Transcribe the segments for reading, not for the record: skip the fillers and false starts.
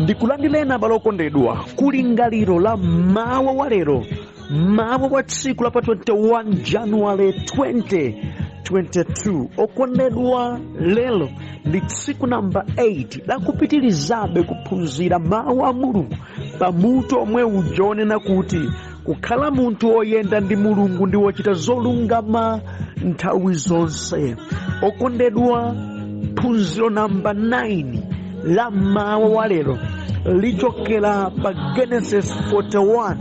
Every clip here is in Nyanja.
Ndikulandilena balokondedwa kulingaliro la mawa wa lero, mawa wa tsiku la pa 21 January 2022. Okondedwa, lelo ndi tsiku namba 8 la kupitilizabe kuphunzira mawu a Mulungu pamutu omwe ujonena kuti kukhala munthu oyenda ndi Mulungu ndi wochita zolungama nthawi zonse. Okondedwa, phunziro namba 9 la mawa wa lero lichokera pa Genesis 41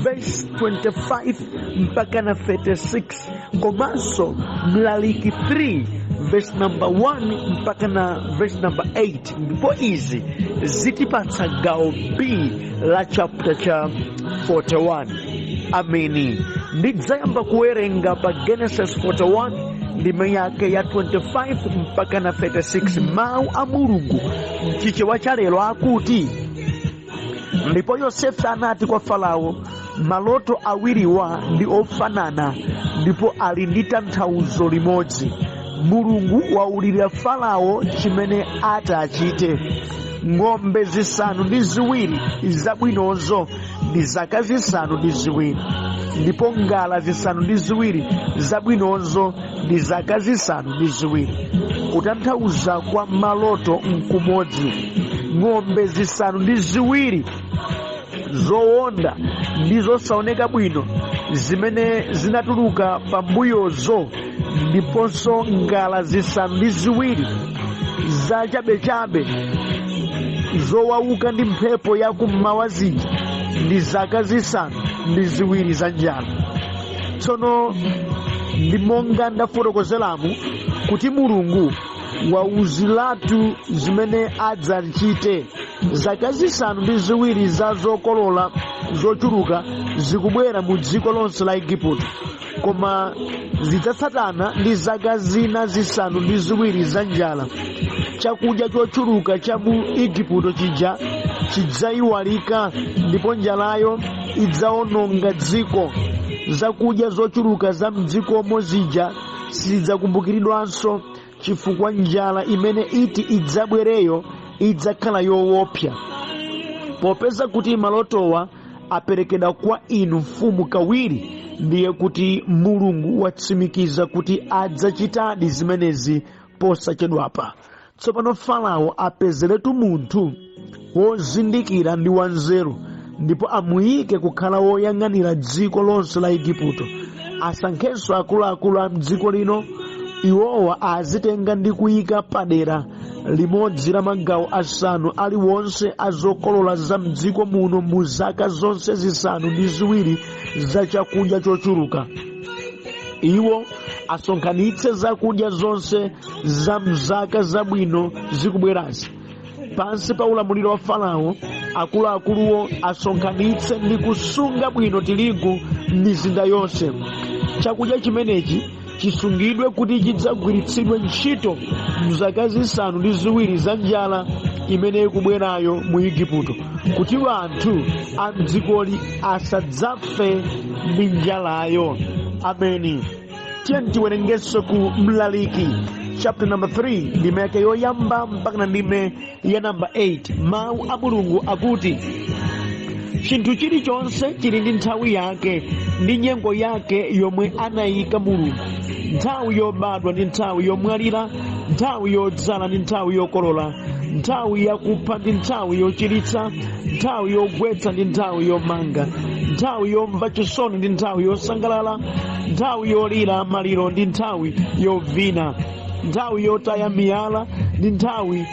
verse 25 mpaka na 36, komanso Mlaliki 3 verse number 1 mpaka na verse number 8. Ndipo izi zitipatsa gawo B la chapter cha 41. Ameni. Ndidzayamba kuwerenga pa Genesis 41 ndime yake ya 25 mpaka na 36. Mawu a Mulungu mchichewa cha lero akuti, ndipo Yosefe anati kwa Farao, maloto awiriwa ndi ofanana ndipo ali ndi tanthauzo limodzi. Mulungu waulira Farao chimene atachite. Ng'ombe zisanu ndi ziwiri zabwinozo ndi zaka zisanu ndi ziwiri, ndipo ngala zisanu ndi ziwiri zabwinozo ndi zaka zisanu ndi ziwiri. Kutanthauza kwa maloto nkumodzi. Ng'ombe zisanu ndi ziwiri zowonda ndi zosaoneka bwino zimene zinatuluka pambuyozo, ndiponso ngala zisanu ndi ziwiri zachabechabe zowauka ndi mphepo ya kummawa zija ndi zaka zisanu ndi ziwiri za njala. Tsono ndi monga ndafotokozeramu kuti Mulungu wauziratu zimene adzachite. Zaka zisanu ndi ziwiri za zokolola zochuluka zikubwera mu dziko lonse la Igupto, koma zidzatsatana ndi zaka zina zisanu ndi ziwiri za njala. Chakudya chochuluka cha mu Igupto chija chidzayiwalika, ndipo njalayo idzawononga dziko. Zakudya zochuluka za mdzikomo zija sizidzakumbukiridwanso, chifukwa njala imene iti idzabwereyo idzakhala yoopsa. Popeza kuti malotowa aperekedwa kwa inu mfumu kawiri, ndiye kuti Mulungu watsimikiza kuti adzachitadi zimenezi posachedwapa. Tsopano Farao apezeretu munthu wozindikira ndi wanzeru, ndipo amuyike kukhala woyang'anira dziko lonse la Igupto. Asankhenso akuluakulu a mdziko lino, iwowa azitenga ndi kuyika padera limodzi la magawo asanu aliwonse a zokolola za mdziko muno mu zaka zonse zisanu ndi ziwiri za chakudya chochuluka. Iwo asonkhanitse zakudya zonse za mzaka zabwino zikubwerazi. Pansi pa ulamuliro wa Farao, akuluakuluwo asonkhanitse ndi kusunga bwino tirigu m'mizinda yonse. Chakudya chimenechi chisungidwe kuti chidzagwiritsidwe ntchito mzaka zisanu ndi ziwiri za njala imene ikubwerayo mu Igupto, kuti anthu a mdzikoli asadzafe ndi njalayo. Ameni. Tiyeni tiwerengenso ku Mlaliki chapter number 3 ndime yake yoyamba mpaka na ndime ya number 8. Mawu a Mulungu akuti, chinthu chilichonse chili ndi nthawi yake ndi nyengo yake yomwe anayika Mulungu. Nthawi yobadwa ndi nthawi yomwalira, nthawi yodzala ndi nthawi yokolola, nthawi yakupha ndi nthawi yochiritsa, nthawi yogwetsa ndi nthawi yomanga, nthawi yomva chisoni ndi nthawi yosangalala, nthawi yolira maliro ndi nthawi yovina, nthawi yotaya miyala ndi nthawi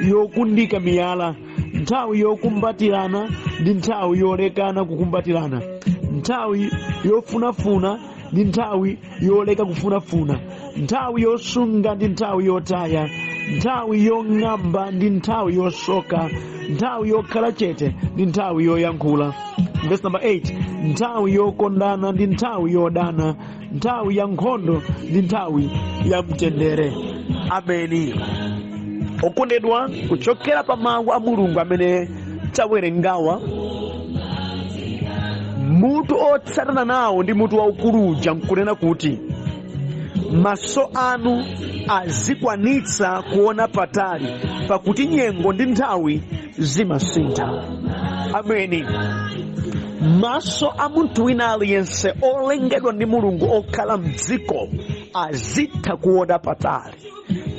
yokundika miyala, nthawi yokumbatirana ndi nthawi yolekana kukumbatirana, nthawi yofunafuna ndi nthawi yoleka kufunafuna, nthawi yosunga ndi nthawi yotaya, nthawi yong'amba ndi nthawi yosoka, nthawi yokhala chete ndi nthawi yoyankhula. Verse number 8, nthawi yokondana ndi nthawi yodana, nthawi ya nkhondo ndi nthawi ya mtendere. Ameni. Okondedwa, kuchokera pa mawu a Mulungu amene tawerengawa, mutu otsatana nawo ndi mutu waukuluja nkunena kuti maso anu azikwanitsa kuona patali, pakuti nyengo ndi nthawi zimasintha. Ameni. Maso a munthu wina aliyense olengedwa ndi Mulungu okhala m'dziko azitha kuona patali,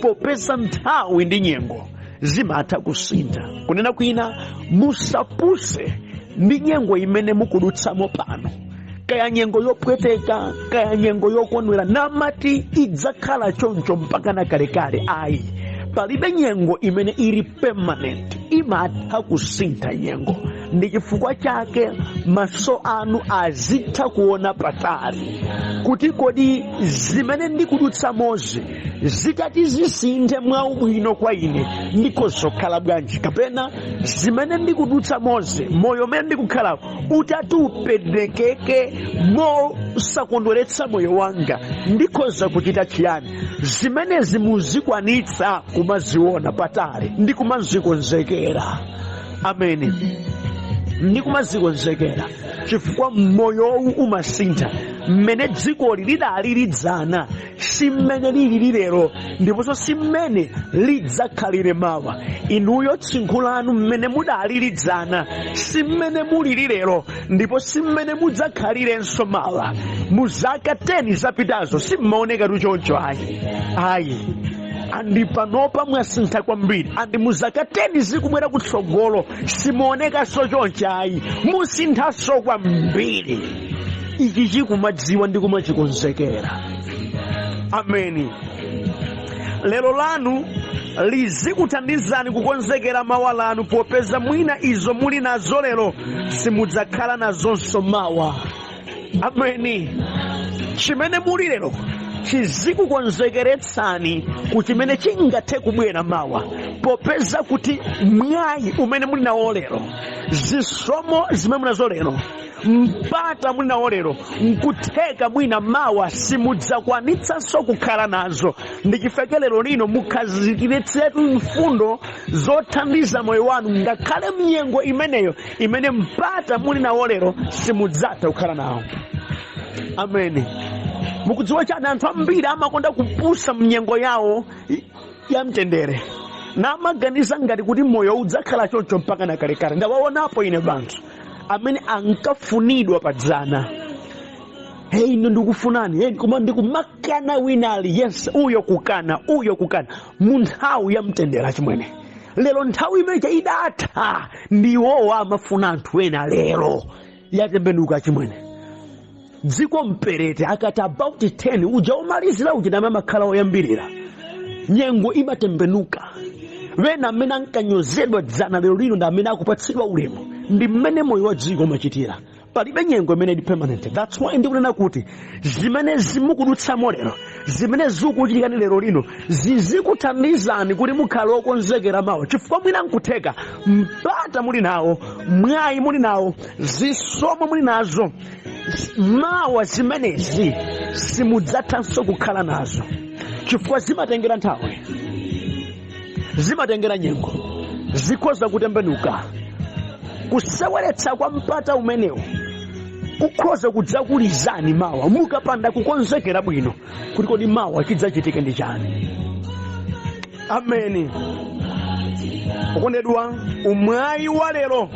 popeza nthawi ndi nyengo zimatha kusintha. Kunena kwina, musapuse ndi nyengo imene mukudutsamo pano, kaya nyengo yopweteka, kaya nyengo yokondwera, namati idzakhala choncho mpaka na kalekale. Ayi, palibe nyengo imene ili permanent, imatha kusintha nyengo. Ndi chifukwa chake maso anu azitha kuona patali, kuti kodi zimene ndikudutsamozi zitati zisinthe mwaubwino kwa ine ndikozokhala bwanji, kapena zimene ndikudutsamozi moyo umene ndikukhala utati upendekeke mosakondweretsa moyo wanga ndikoza kuchita chiyani. Zimenezi muzikwanitsa kumaziona patali ndi kumazikonzekera. Ameni. Ndi kumazikonzekera, chifukwa moyowu umasintha. Mmene dziko lidali lidzana si mmene lili lero, ndiponso si mmene lidzakhalire mawa. Inuyo tsinkhu lanu mmene mudali lidzana si mmene muli lero, ndipo si mmene mudzakhalirenso mawa. Mu zaka 10 zapitazo simmaoneka choncho. Ayi. Andi panopa mwasintha kwambiri, andi muzaka 10 zikubwera kutsogolo simuoneka so choncho. Ayi, musinthaso kwambiri. Ichi chikumadziwa ndi kumachikonzekera. Ameni. Lero lanu lizikuthandizani kukonzekera mawa lanu, popeza mwina izo muli nazo lero simudzakhala nazonso mawa. Ameni. Chimene muli lero chizikukonzekeretsani ku chimene chingathe kubwera mawa, popeza kuti mwayi umene muli nawo lero, zisomo zimene muli nazo lero, mpata muli nawo lero, nkutheka mwina mawa simudzakwanitsanso kukhala nazo. Ndi chifukwa lero lino mukhazikiretsetu mfundo zothandiza moyo wanu, ngakhale mnyengo imeneyo imene mpata muli nawo lero simudzatha kukhala nawo. Ameni. Mukudziwa chani, anthu ambiri amakonda kupusa mnyengo yawo ya mtendere, na amaganiza ngati kuti moyo udzakhala choncho mpaka na kalekale. Ndawaonapo ine banthu amene ankafunidwa padzana. Ino ndikufunani, koma ndikumakana wina aliyense, uyo kukana mu nthawi ya mtendere chimwene. Lero nthawi imeneja idatha, ndiwowo amafuna anthu ena lero yatembenuka chimwene. Dziko mperete akati about 10 uja umalizira uja na makhala oyambirira, nyengo imatembenuka. Wena amene ankanyozedwa dzana lero lino ndi amene akupatsidwa ulemu. Ndi mmene moyo wa dziko umachitira. Palibe nyengo imene ndi permanent. That's why ndikunena kuti zimene zimukudutsamo lero, zimene zikuchitikani lero lino, zizikuthandizani kuti mukhale okonzekera mawa. Chifukwa mwina nkutheka mpata muli nawo, mwayi muli nawo, zisomo muli nazo, mawa zimenezi simudzathanso kukhala nazo, chifukwa zimatengera nthawi, zimatengera nyengo, zikhoza kutembenuka. Kuseweretsa kwa mpata umenewu kukhoza kudzakulizani mawa, mukapanda kukonzekera bwino kuti kodi mawa chidzachitike ndi chani. Ameni. Okondedwa, umwayi wa lero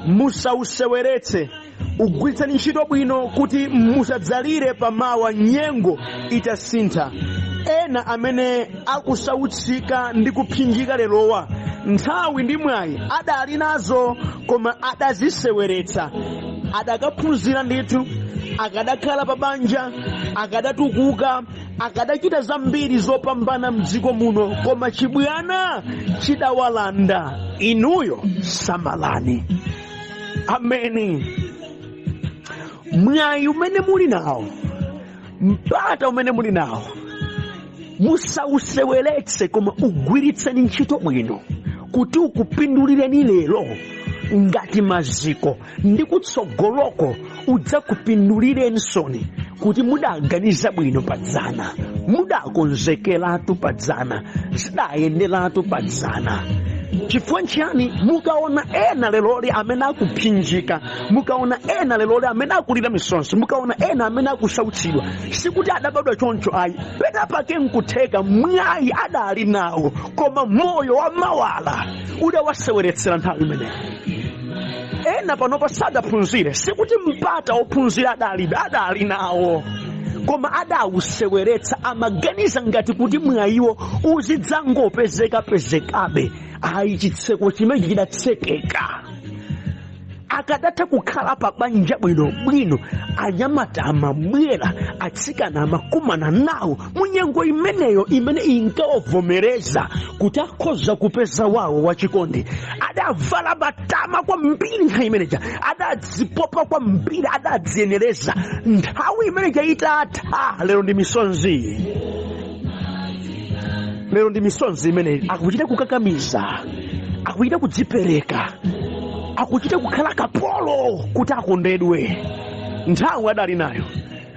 musauseweretse, ugwiritsani ntchito bwino kuti musadzalire pa mawa nyengo itasintha. Ena amene akusautsika ndi kuphinjika lerowa, nthawi ndi mwayi adali nazo koma adaziseweretsa. Adakaphunzira ndithu, akadakhala pa banja, akadatukuka, akadachita zambiri zopambana mdziko muno, koma chibwana chidawalanda. Inuyo samalani. Ameni. Mwayi umene muli nawo, mpata umene muli nawo, musauseweretse koma ugwiritseni ntchito bwino kuti ukupindulireni lero ngati maziko ndi kutsogoloko udzakupindulirensoni kuti mudaganiza bwino padzana, mudakonzekeratu padzana, zidayenderatu padzana. chifukwa nchiyani? Mukaona ena leloli amene akuphinjika, mukaona ena leloli amene akulira misonzi, mukaona ena amene akusautsidwa, sikuti adabadwa choncho ayi. Pena pake nkutheka mwayi adali nawo, koma moyo wa mawala udawaseweletsera nthawi imeneyo. Ena panopa sadaphunzire, sikuti mpata ophunzira adali nawo, koma adawuseweretsa, amaganiza ngati kuti mwayiwo uzidzangopezekabe. Ayi, chitseko chimenechi chidatsekeka. Akadatha kukhala pa banja bwinobwino, anyamata amabwera, atsikana amakumana nawo munyengo imeneyo imene inkawavomereza kuti akhoza kupeza wawo wachikondi. Adavala matama kwambiri nthawi imeneja, adadzipopa kwambiri, adadziyenereza. Nthawi imeneja itatha, lero ndi misonzi. Lero ndi misonzi imeneyi. Akuchita kukakamiza, akuchita kudzipereka, akuchita kukhala kapolo kuti akondedwe. Nthawi adali nayo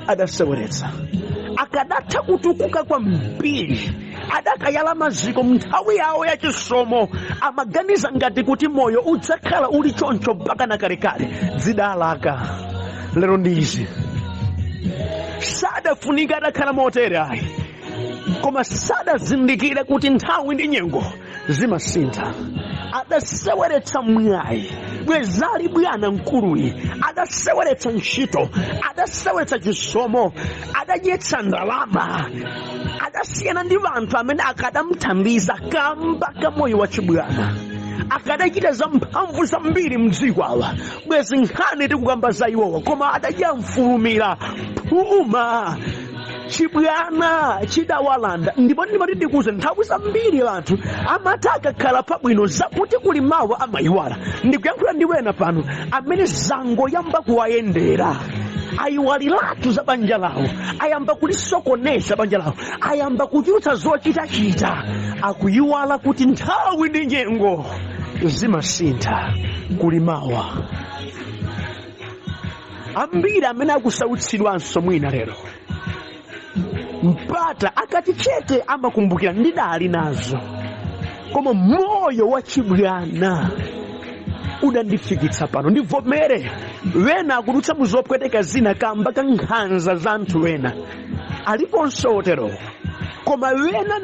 adaseweretsa. Akadatha kutukuka kwambiri, adakayala maziko nthawi yawo ya chisomo, amaganiza ngati kuti moyo udzakhala uli choncho mpaka na kalekale. Zidalaka. Lero ndizi sadafunika adakhala motere ayi, koma sadazindikire kuti nthawi ndi nyengo zimasintha. Adaseweretsa mwayi, bwezali bwana mkuluyi, adaseweretsa ntchito, adaseweretsa chisomo, adadyetsa ndalama, adasiyana ndi vanthu amene akadamuthandiza kamba ka moyo wa chibwana. Akadachita za mphamvu zambiri mdziko awa, bwezi nkhani tikukamba za iwowa, koma adajamfulumira phuma. Chibwana chidawalanda. Ndipo ndimati ndikuze nthawi zambiri anthu amati akakhala pabwino zakuti kuli mawu amayiwala. Ndikuyankhula ndi wena pano amene zango yamba kuwayendera, ayiwaliratu za banja lawo, ayamba kulisokoneza banja lawo, ayamba kuchitsa zochitachita, akuyiwala kuti nthawi ndi nyengo zimasintha, kuli mawa. Ambiri amene akusautsidwanso mwina lero, mpata akati chete amakumbukira ndidali nazo, koma moyo wa chibwana udandifikitsa pano. Ndivomere wena akudutsa muzopweteka zina kamba ka nkhanza za anthu wena, aliponso otero, koma wena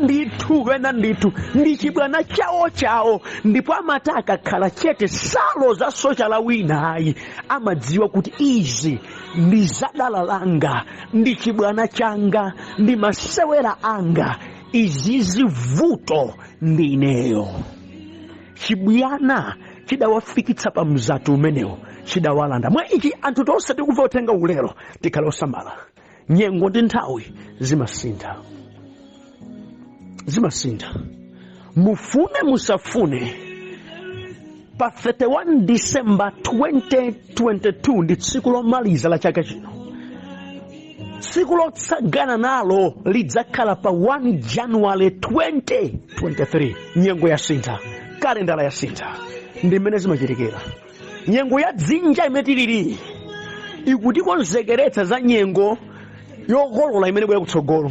ndithu ndi chibwana chawo, ndipo amati akakhala chete saloza socha la wina ayi, amadziwa kuti izi ndi zadala langa, ndi chibwana changa, ndi masewera anga, izizi vuto ndi ineyo. Chibwana chidawafikitsa pa mzatu umenewo, chidawalanda. Mwa ichi anthu tonse tikuva utenga ulero, tikhala osamala. Nyengo ndi nthawi zimasintha. Mufune musafune, pa 31 December 2022 ndi tsiku lomaliza la chaka chino. Tsiku lotsagana nalo lidzakhala pa 1 January 2023. Nyengo yasintha, kalendala yasintha. Ndi mmene zimachitikira. Nyengo ya dzinja imetiliri ikutikonzekeretsa za nyengo yokolola imene bwera kutsogolo.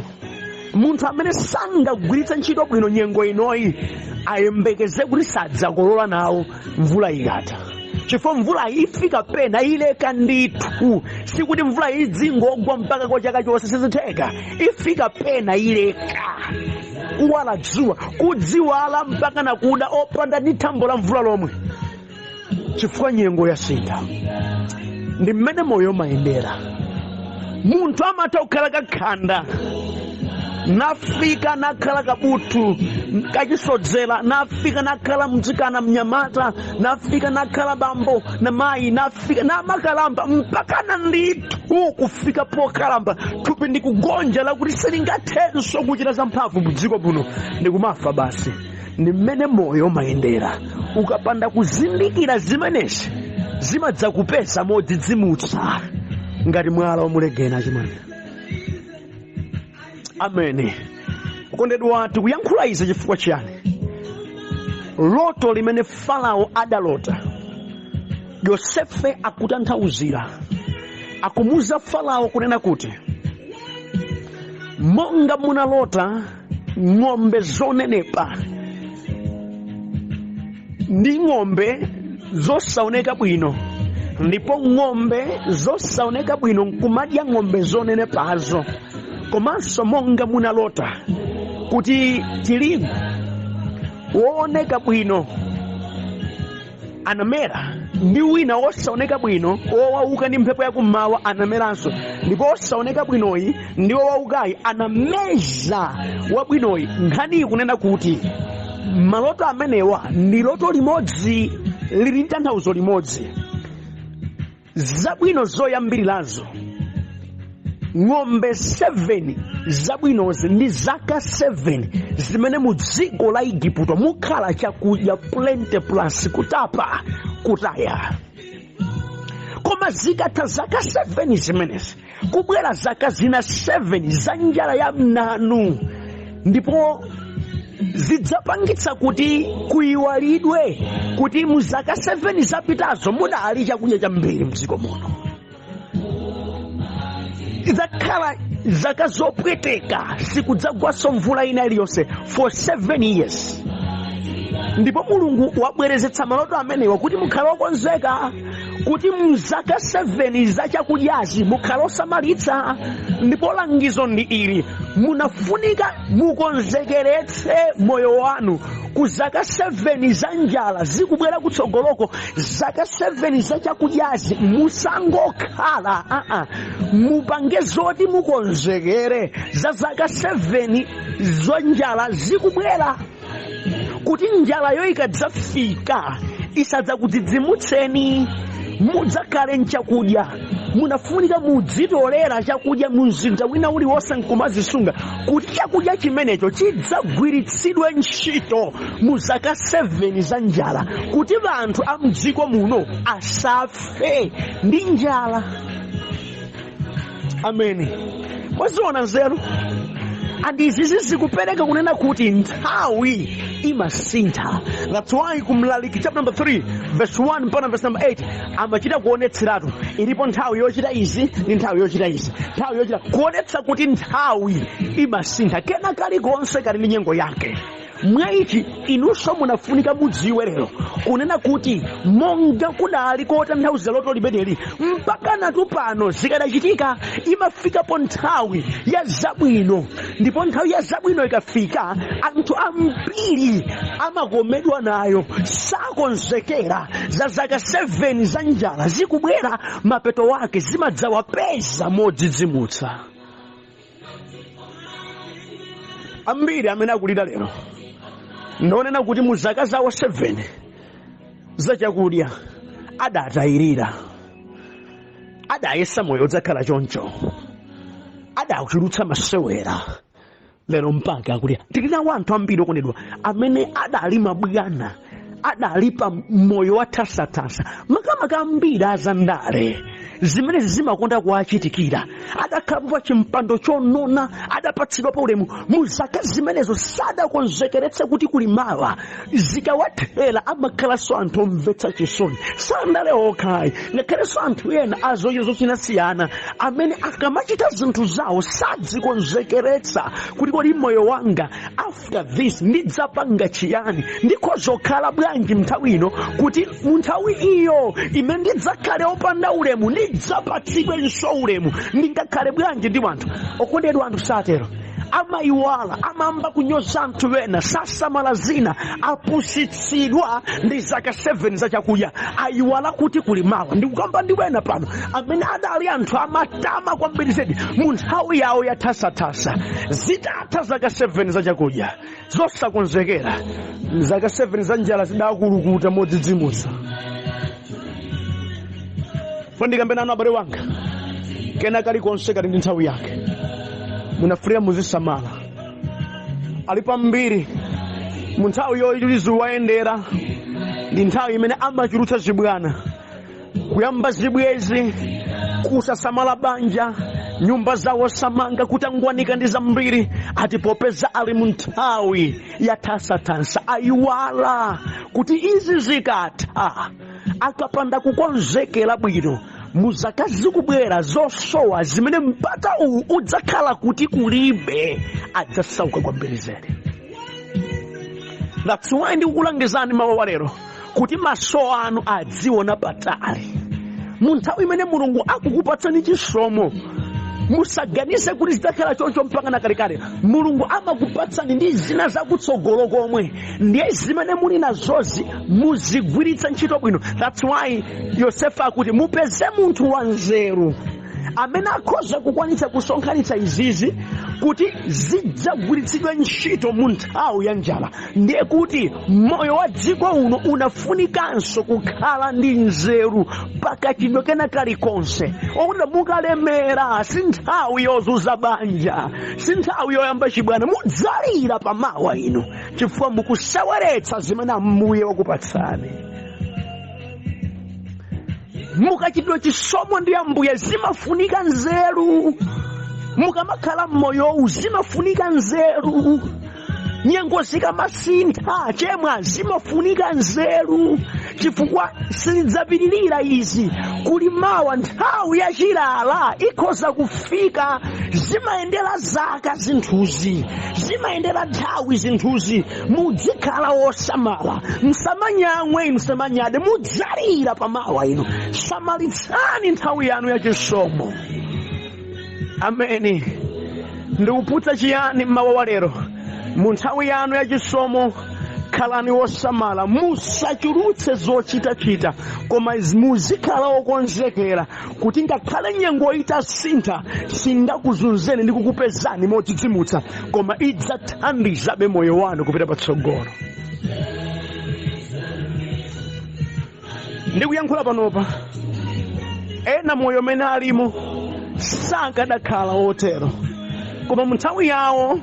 Munthu amene sangagwiritsa ntchito bwino nyengo inoyi ayembekeze kuti sadzakolola nawo mvula ikatha. Chifukwa mvula ifika pena ileka ndithu, sikuti mvula idzingogwa mpaka kwa chaka chonse, sizitheka. Ifika pena ileka, kuwala dzuwa, kudziwala mpaka nakuda opanda ndi thambo la mvula lomwe. Chifukwa nyengo yasintha. Ndi mmene moyo mayendera. Munthu amatha kukhala kakhanda, nafika nakhala kabutu kachisodzera, nafika nakhala mtsikana mnyamata, nafika nakhala bambo na mayi, nafika namakalamba mpaka na ndithu kufika pokalamba thupi ndi kugonja lakuti silingathenso kuchita za mphamvu mudziko muno, ndikumafa basi. Ndi mmene moyo mayendera. Ukapanda kuzindikira zimenezi, zimadzakupeza modzidzimutsa ngati mwala wamulegena chimene. Amen. Ukondedwa, tikuyankhula izi chifukwa chiyani? Loto limene Farao adalota, Yosefe akutanthauzira, akumuza Farao kunena kuti monga munalota ng'ombe zonenepa ndi ng'ombe zosaoneka bwino, ndipo ng'ombe zosaoneka bwino nkumadya ng'ombe zonene pazo. Komanso monga munalota kuti tirigu wooneka bwino anamera ndi wina wosaoneka bwino wowauka ndi mphepo yakummawa anameranso, ndipo wosaoneka bwinoyi ndi wowaukayi anameza wabwinoyi. Nkhani kunena kuti maloto amenewa ndi loto limodzi lili ndi tanthauzo limodzi. Zabwino zoyambirirazo, ng'ombe 7 zabwinozi ndi zaka 7 zimene mu dziko la Igupto mukhala chakudya plenty plus kutapa kutaya. Koma zikatha zaka 7 zimenezi kubwera zaka zina 7 za njala ya mnanu, ndipo zidzapangitsa kuti kuyiwalidwe kuti mu zaka 7 zapitazo mudali chakudya chambiri mdziko muno. Idzakhala zaka zopweteka, sikudzagwaso mvula ina iliyonse for 7 years. Ndipo Mulungu wabwerezetsa maloto amenewa kuti mukhale okonzeka kuti mu zaka 7 za chakudyazi mukhale osamalitsa. Ndipo langizo ndi ili: munafunika mukonzekeretse moyo wanu ku zaka 7 za njala zikubwera kutsogoloko. Zaka 7 za chakudyazi musangokhala, mupange zoti mukonzekere za zaka 7 za njala zikubwera, kuti njala ikadzafika isadzakudzidzimutseni, mudzakhale nchakudya. Munafunika mudzitolera chakudya mu mzinda wina uliwonse nkumazisunga kuti chakudya chimenecho chidzagwiritsidwe ntchito mu zaka 7 za njala, kuti anthu a mdziko muno asafe ndi njala. Ameni. Mwaziona nzeru? Izi zikupereka kunena kuti nthawi imasintha. That's why kumlaliki chapter number 3 verse 1 mpaka verse number 8 amachita kuonetseratu ilipo nthawi yochita izi ndi nthawi yochita izi, nthawi yochita kuonetsa kuti nthawi imasintha. Kena kalikonse kali ndi nyengo yake. Mwa ichi inunso munafunika mudziwe lero kunena kuti monga kudali kotanthauzira loto limeneli mpaka natu pano zikadachitika, imafikapo nthawi ya zabwino. Ndipo nthawi ya zabwino ikafika, anthu ambiri amakomedwa nayo, sakonzekera. Za zaka 7 za njala zikubwera, mapeto wake zimadzawapeza modzidzimutsa. Ambiri amene akulira lero ndonena kuti mu zaka zawo 7 za chakudya adatayirira, adayesa moyo udzakhala choncho, adachulutsa masewera. Lero mpaka akuti tilinawo anthu ambiri okondedwa amene adali mabwana, adali pa moyo wa tasatasa, makamaka ambiri azandale zimene zimakonda kuachitikira. Adakhala pa chimpando chonona, adapatsidwa pa ulemu. Mu zaka zimenezo sadakonzekeretse kuti kuli mawa. Zikawathera amakhalanso anthu omvetsa chisoni. Sandale okhayi, ngakhalenso anthu ena azoyo zosiyanasiyana amene akamachita zinthu zawo sadzikonzekeretsa kuti kodi moyo wanga after this ndidzapanga chiyani, ndikhozokhala bwanji mnthawi ino, kuti mu nthawi iyo imene ndidzakhale opanda ulemu ndidzapatsidwe nso ulemu, ndingakhale bwanji ndi wanthu. Okondedwa, anthu satero amayiwala, amamba kunyoza anthu ena, sasamala zina, apusitsidwa ndi zaka 7 za chakudya, ayiwala kuti kuli mawa. Ndikukamba ndi wena pano amene adali anthu amatama kwambiri zedi mu nthawi yawo ya tasatasa. Zitatha zaka 7 za chakudya zosakonzekera, zaka 7 za njala zidakulukuta modzidzimutsa. Fondikambe nanu abale wanga, kena kalikonse kali ndi nthawi yake. Munafunika muzisamala. Alipo ambiri mu nthawi yoyilizuwayendera ndi nthawi imene amachulutsa zibwana, kuyamba zibwezi, kusasamala banja, nyumba zawo samanga, kutangwanika ndi zambiri. Ati popeza ali mu nthawi ya tasatasa, ayiwala kuti izi zikatha, akapanda kukonzekera bwino, muzaka zikubwera zosowa zimene mpata uwu udzakhala kuti kulibe, adzasauka kwambiri zedi. That's why ndikukulangizani mawa lero kuti maso anu adziona patali. Mu nthawi imene Mulungu akukupatsani chisomo, musaganize kuti zitakhala choncho mpaka na kalekale. Mulungu amakupatsani ndi zina zakutsogolo komwe, ndiye zimene muli nazozi muzigwiritsa ntchito bwino. That's why Yosefa akuti mupeze munthu wanzeru amene akhoza kukwanitsa kusonkhanitsa izizi kuti zidzagwiritsidwe ntchito mu nthawi ya njala. Ndiye kuti moyo wa dziko uno unafunikanso kukhala ndi nzeru pakachidwe kena kalikonse. Okuti mukalemera si nthawi yozuza banja, si nthawi yoyamba chibwana, mudzalira pamawa ino chifukwa mukuseweretsa zimene Ambuye wakupatsani. Mukachidwe chisomo ndi Ambuye zimafunika nzeru. Mukamakhala mmoyo zimafunika nzeru. Nyengo zikamasintha chemwa zimafunika nzeru, chifukwa sizidzapitirira izi kuli mawa nthawi ya chilala ikhoza kufika. Zimayendera zaka zinthuzi, zimayendera nthawi zinthuzi. Mudzikhala osamala, msamanyamwe inu samanyade, mudzalira pamawa ino. Samalitsani nthawi yanu ya chisomo. Ameni. Ndikuputsa chiyani mmawa wa lero? Mu nthawi yanu ya chisomo khalani osamala, musachulutse zochitachita, koma muzikhala okonzekera kuti ngakhale nyengo itasintha singakuzunzeni ndi kukupezani modzidzimutsa, koma idzathandizabe moyo wanu kupita patsogolo. Ndikuyankhula panopa ena moyo mene alimo sakadakhala otero, koma mu nthawi yawo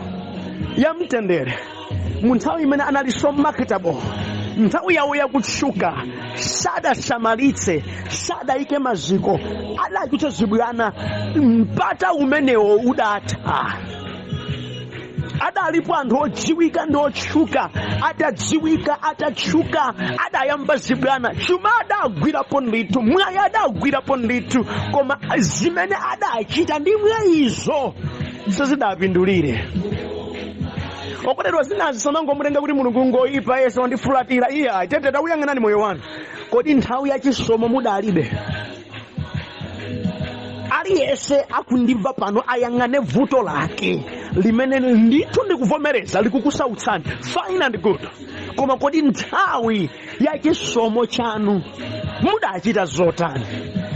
ya mtendere, mu nthawi imene anali so marketable, nthawi yawo yakutchuka, sadasamalitse, sadayike maziko, adachotsa zibwana mpata umenewo udatha. Adalipo anthu odziwika ndi otchuka, adadziwika, atatchuka, adayamba zibwana, chuma adagwirapo ndithu, mwayi adagwirapo ndithu, koma zimene adachita ndi mwayizo zidapindulire. Okotero zinazi sanangomutenga kuti Mulungu ngoyipa yese wandifulatira. Iya tete tawuyang'anani moyo wanu. Kodi nthawi ya chisomo mudalibe? Aliyese akundimva pano ayang'ane vuto lake limene ndithu ndikuvomereza likukusautsani, fine and good. Koma kodi nthawi ya chisomo chanu mudachita zotani?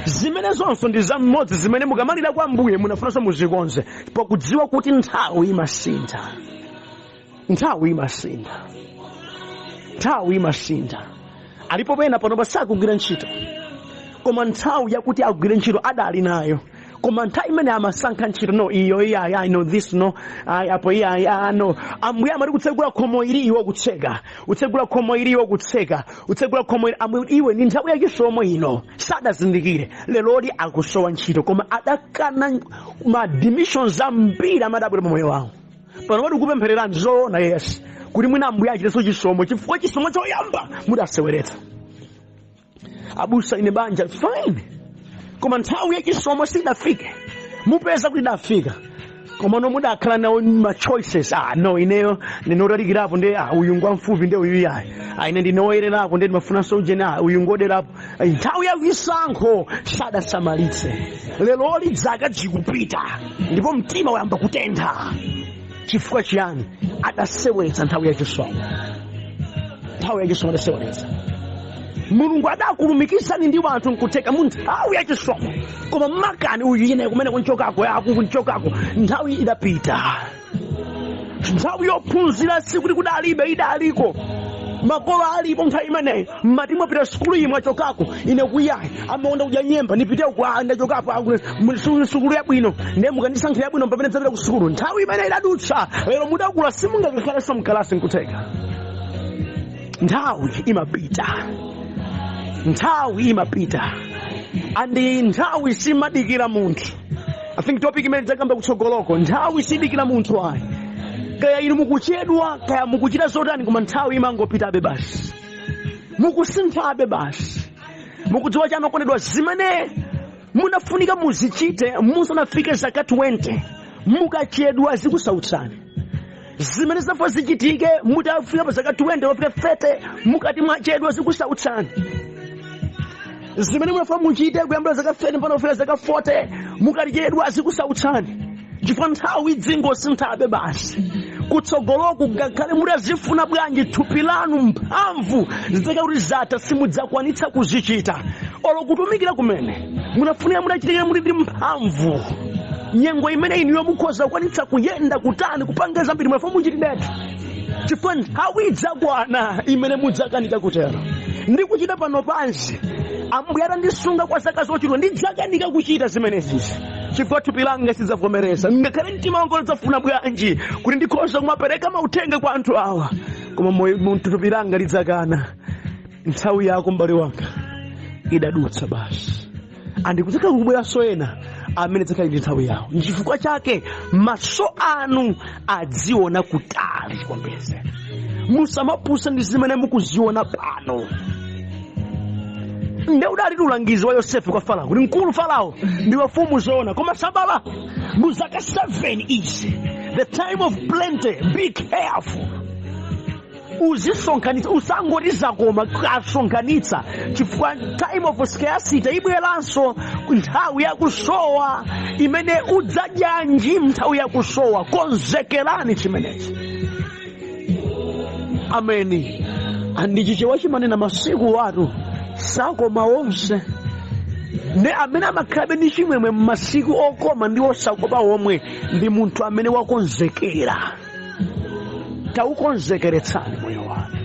Zimene zonse ndi zam'modzi zimene mukamalira kwa Ambuye munafunanso muzikonze, pakudziwa kuti nthawi imasintha. Nthawi imasintha. Nthawi imasintha. Alipo pena pano pasakugwira ntchito, koma nthawi yakuti agwire ntchito adali nayo. Koma nthawi imene amasankha ntchito, no iyo I know this, no apo no. Ambuye amati kutsegula khomo iliwo kutseka, utsegula khomo iliwo kutseka, utsegula khomo iwe ndi nthawi ya chisomo ino. Sadazindikire lelodi akusowa ntchito, koma adakana ma dimensions ambiri amadabwera pa moyo wawo. Pano wadi kupemphererani zoona, yes, kuti mwina Ambuye achiteso chisomo, chifukwa chisomo choyamba mudaseweretsa. Abusa ine banja, fine, koma nthawi ya chisomo sidafike. Mupeza kuti idafika, koma no mudakhala nawo ma choices. No ineyo ndinotalikirapo ndi uyu ngwamfupi ndi uyu yayi, ine ndinoyererapo ndi mafunanso ujeni uyu ngoderapo. Nthawi ya visankho sadasamalitse, lero lidzaka zikupita ndipo mtima wayamba kutentha. Chifukwa chiyani? Adasewetsa nthawi ya chisomo. Nthawi ya chisomo adasewetsa. Mulungu adakulumikizani ndi wanthu nkuteka mu nthawi ya chisomo, koma makani uyu yine kumene kunchokako kunchokako nthawi idapita. Nthawi yophunzira sikuti kudalibe, idaliko. Makolo alipo nthawi imeneyi, mmati mwapita sukulu imwe achokako, ine kuyayi amaonda kudya nyemba ndipite kwa ndachokapo sukulu yabwino, ndiye mukandisankhira yabwino pamene dzapita ku sukulu. Nthawi imeneyi idadutsa, lero mudakula simungakhalenso mkalasi nkuteka. Nthawi imapita. Nthawi imapita. Andi nthawi simadikira munthu. I think topic imene dzakamba kutsogoloko, nthawi sidikira munthu ayi. Kaya inu mukuchedwa, kaya mukuchita zotani, koma nthawi imangopitabe basi. Mukusinthabe basi. Mukudziwa chanu okondedwa, zimene munafunika muzichite musanafike zaka 20, mukachedwa zikusautsani. zimene zafa zichitike mutafika pa zaka 20 wafika 30 mukati mwachedwa zikusautsani. Zimene munafa muchite kuyambira zaka 30 mpaka kufika zaka 40 mukatichedwa zikusautsani. Chifukwa nthawi dzingosinthabe basi. Kutsogoloku ngakhale mutazifuna bwanji thupi lanu mphamvu ziteka kuti zatha simudzakwanitsa kuzichita. Olo kutumikira kumene munafunira mutachitike muli ndi mphamvu. Nyengo imene iniyo mukhoza kukwanitsa kuyenda kutani kupanga zambiri munafa muchitidetu. Chifukwa nthawi idzakwana imene mudzakanika kutero. Ndi kuchita pano pansi Ambuye atandisunga kwa zaka zochuluka ndidzakanika kuchita zimenezi. Chifukwa thupi langa sidzavomereza. Ngakhale mtima wanga udzafuna bwanji kuti ndikhoza kumapereka mauthenga kwa anthu awa, koma thupi langa lidzakana. Nthawi yako m'bale wanga idadutsa basi. Andikudzeka kubweranso ena amene dzakali ndi nthawi yawo. N'chifukwa chake maso anu adziona kutali kwambiri. Musamapusa ndi zimene mukuziona pano. Nde udali ulangizi wa Yosefu kwa Farao kuti mkulu Farao ndi wafumu zoona koma sabala muzaka 7 izi, the time of plenty, be careful. Uzisonkhanitsa usangoti zakoma kasonkhanitsa chifukwa time of scarcity ibweranso nthawi yakusowa imene udzadyanji nthawi yakusowa. Konzekerani chimenechi. Ameni. Andichiche wachimanena masiku watu sakoma wonse. Ne amene amakhabe ndi chimwemwe masiku okoma ndi osakoma omwe ndi munthu amene wakonzekera. Taukonzekeretsani moyo wanu.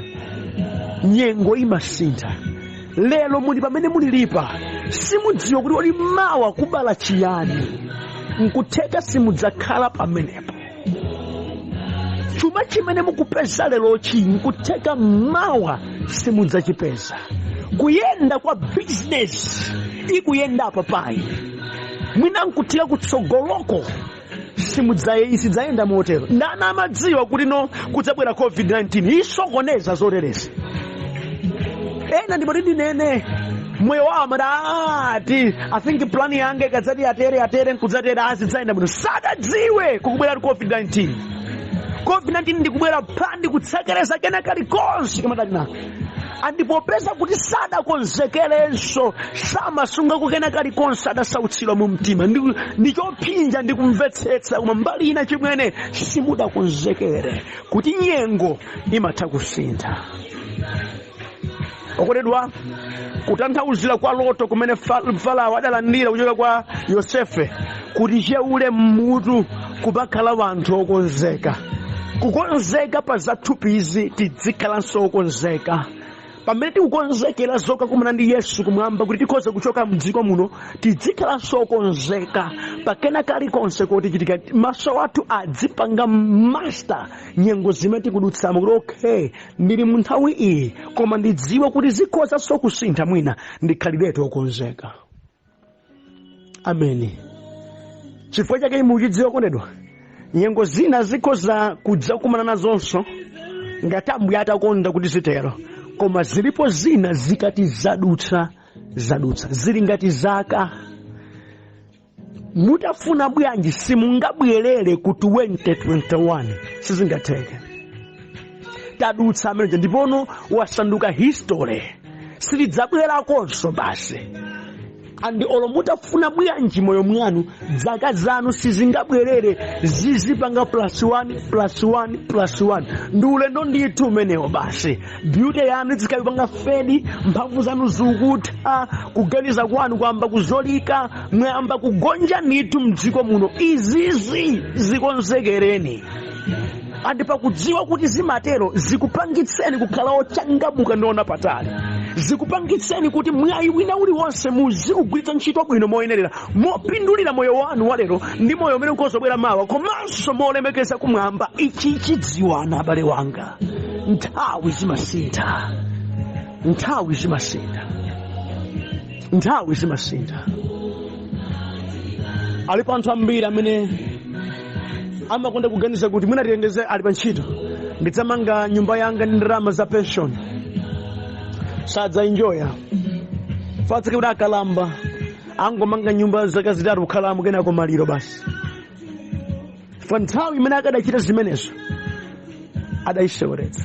Nyengo imasintha. Lero muli pamene mulilipa simudziwa kuti oli mawa kubala chiyani. Nkutheka simudzakhala pamenepo. Chuma chimene mukupeza lero chi nkutheka mawa simudzachipeza. Kuyenda kwa business ikuyenda papai. Mwina nkuthika kutsogoloko simudzayenda motero. Ndana amadziwa kuti no kudzabwera COVID-19 isokoneza zoteresa. Ena ndipo ndinene moyo wawo amadati I think plan yange ikadzati atere nkudzatera azidzaenda bwino. Sadadziwe kukubwera COVID-19. COVID-19 ndikubwera phandi kutsekereza kena kalikonse kamatali nako. Andipopeza kuti sadakonzekerenso samasunga kukena kalikonse adasautsidwa mu mtima. Ndichopinja ndikumvetsetsa koma mbali ina chimwene simudakonzekere kuti nyengo imatha kusintha. Okondedwa, kutanthauzira kwa loto kumene Farao adalandira kuchoka kwa Yosefe kuti cheule mmutu kupakhala wanthu okonzeka. Kukonzeka pa zathupi izi tidzikhalanso okonzeka. Pamene tikukonzekera zoka kumana ndi Yesu kumwamba kuti tikhoza kuchoka mdziko muno tidzikhalanso okonzeka pakena kalikonse kuti chitika. Maso athu adzipanga master nyengo zimene tikudutsamo kuti okay ndili mu nthawi iyi koma ndidziwa kuti zikhozanso kusintha mwina ndikhaliretu okonzeka. Ameni. Chifukwa chake muchidziwa kondedwa nyengo zina zikhoza kudza kumana nazonso ngati Ambuye atakonda kuti zitero. Koma zilipo zina zikati zadutsa zili ngati zaka. Mutafuna bwanji simungabwerere ku 2021 sizingatheke. Tadutsa amene ndipono wasanduka history silidzabwerakonso basi. Andi olo mutafuna bwanji moyo mwanu zaka zanu sizingabwerere zizipanga +1 ndi ulendo ndithu umenewo basi. Beauty yanu zikayipanga fedi, mphamvu zanu zikutha, kuganiza kwanu kwamba kuzolika, mwamba kugonja ndithu mdziko muno. Izizi zikonzekereni. Andi pakudziwa kuti zimatero zikupangitseni kukhala ochangamuka ndiona patali. Zikupangitseni kuti mwayi wina uliwonse muzikugwiritsa ntchito bwino moyenerera mopindulira moyo wanu walero ndi moyo umene ukuzobwera mawa komanso molemekeza kumwamba. Ichi chidziwana abale wanga. Nthawi zimasintha. Alipo anthu ambiri amene amakonda kuganiza kuti mwina tiyendeze ali pa ntchito ndidzamanga nyumba yanga ndi ndalama za pension. Sadza enjoya. Fatsike kuti akalamba angomanga nyumba zaka zitatu kukhalamo kenako maliro basi. Fa nthawi imene akadachita zimenezo adayiseweretsa.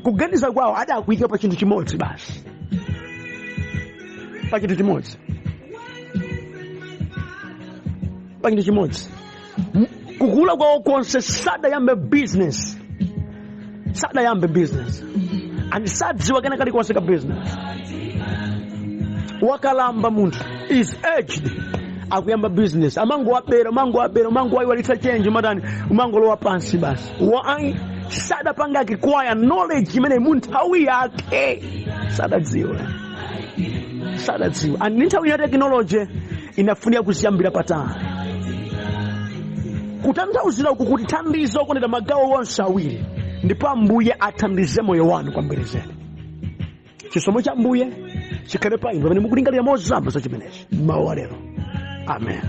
Kuganiza kwawo adakuyika pa chinthu chimodzi basi, pa chinthu chimodzi, pa chinthu chimodzi. Kukula kwawo konse sadayambe business, and sadziwa kena kalikonse ka business. Wakalamba munthu is aged akuyamba business, amango ayiwalitsa change matani, umangolowa pansi basi. Why? Sadapanga acquire knowledge imene munthawi yake sadadziwa. And nthawi ya technology inafunika kuziyambira patali. Kutanthauzira uku kuti thandizo okondedwa magawo wonse awiri, ndipo Ambuye athandize moyo wanu kwambiri zedi. Chisomo cha Ambuye chikhale pa inu pamene mukulingalira mozama za chimenechi mawu alero. Amen.